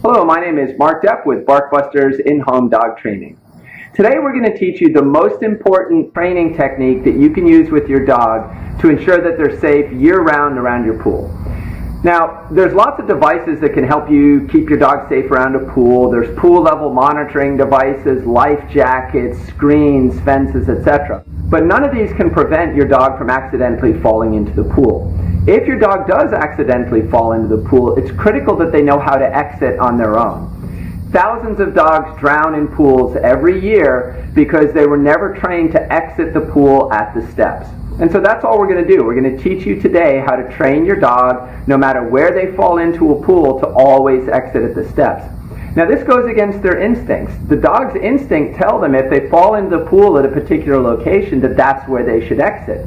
Hello, my name is Mark Depp with BarkBusters In-Home Dog Training. Today we're going to teach you the most important training technique that you can use with your dog to ensure that they're safe year-round around your pool. Now, there's lots of devices that can help you keep your dog safe around a pool. There's pool level monitoring devices, life jackets, screens, fences, etc. But none of these can prevent your dog from accidentally falling into the pool. If your dog does accidentally fall into the pool, it's critical that they know how to exit on their own. Thousands of dogs drown in pools every year because they were never trained to exit the pool at the steps. And so that's all we're going to do. We're going to teach you today how to train your dog, no matter where they fall into a pool, to always exit at the steps. Now this goes against their instincts. The dog's instinct tell them if they fall into the pool at a particular location that that's where they should exit.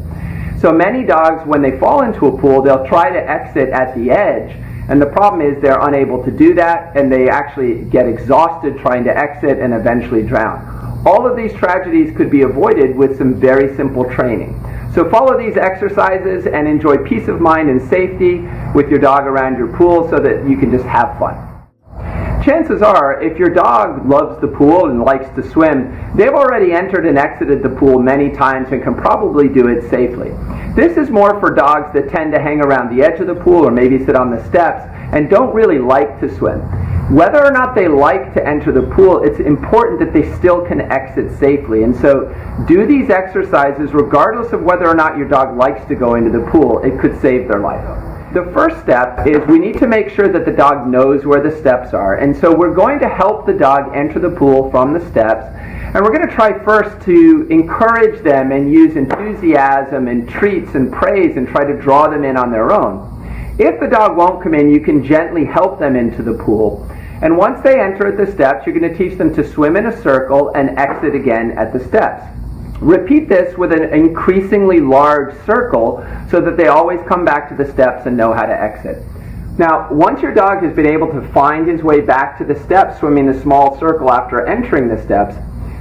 So many dogs, when they fall into a pool, they'll try to exit at the edge, and the problem is they're unable to do that, and they actually get exhausted trying to exit and eventually drown. All of these tragedies could be avoided with some very simple training. So follow these exercises and enjoy peace of mind and safety with your dog around your pool so that you can just have fun. Chances are, if your dog loves the pool and likes to swim, they've already entered and exited the pool many times and can probably do it safely. This is more for dogs that tend to hang around the edge of the pool or maybe sit on the steps and don't really like to swim. Whether or not they like to enter the pool, it's important that they still can exit safely. And so do these exercises regardless of whether or not your dog likes to go into the pool. It could save their life. The first step is we need to make sure that the dog knows where the steps are. And so we're going to help the dog enter the pool from the steps. And we're going to try first to encourage them and use enthusiasm and treats and praise and try to draw them in on their own. If the dog won't come in, you can gently help them into the pool. And once they enter at the steps, you're going to teach them to swim in a circle and exit again at the steps. Repeat this with an increasingly large circle so that they always come back to the steps and know how to exit. Now, once your dog has been able to find his way back to the steps, swimming the small circle after entering the steps,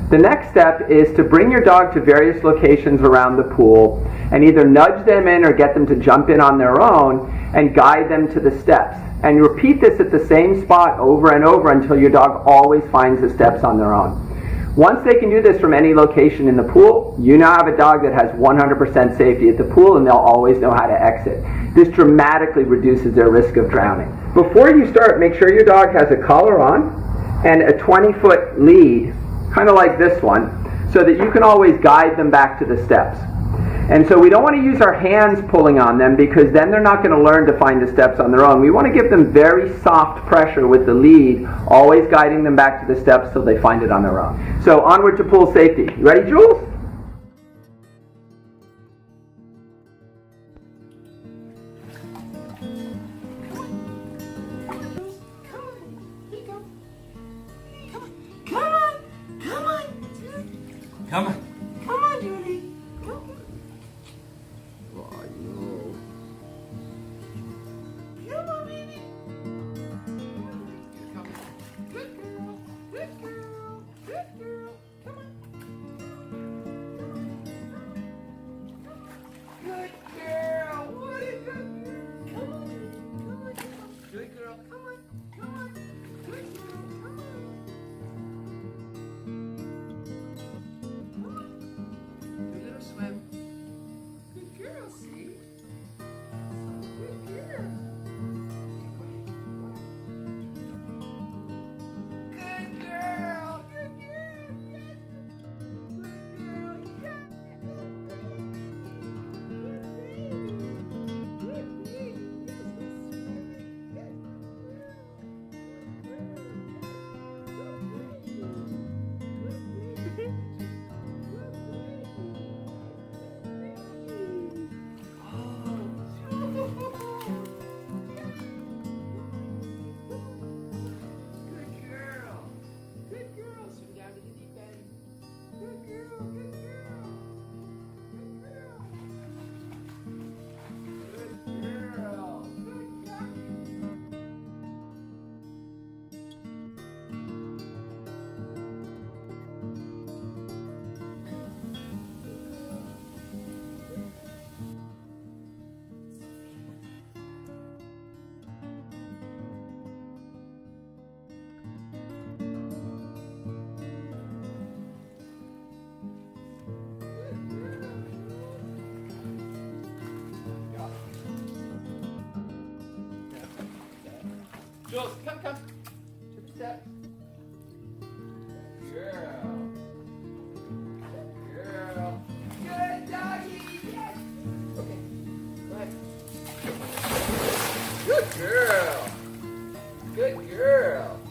the next step is to bring your dog to various locations around the pool and either nudge them in or get them to jump in on their own and guide them to the steps. And repeat this at the same spot over and over until your dog always finds the steps on their own. Once they can do this from any location in the pool, you now have a dog that has 100% safety at the pool and they'll always know how to exit. This dramatically reduces their risk of drowning. Before you start, make sure your dog has a collar on and a 20-foot lead, kind of like this one, so that you can always guide them back to the steps. And so we don't want to use our hands pulling on them because then they're not going to learn to find the steps on their own. We want to give them very soft pressure with the lead, always guiding them back to the steps till they find it on their own. So onward to pool safety. You ready, Jules? Come on. Come on, Julie. Oh, no. Come on, baby. Come on. Good girl. Good girl. Good girl. Come on. Good girl. What a good girl. Come on, Julie. Come on, come on. Good girl. Come on. Come on. Good girl. Come on. Come on. Jules, come. To the steps. Girl. Good doggy. Yes. Okay. Go ahead. Good girl. Good girl.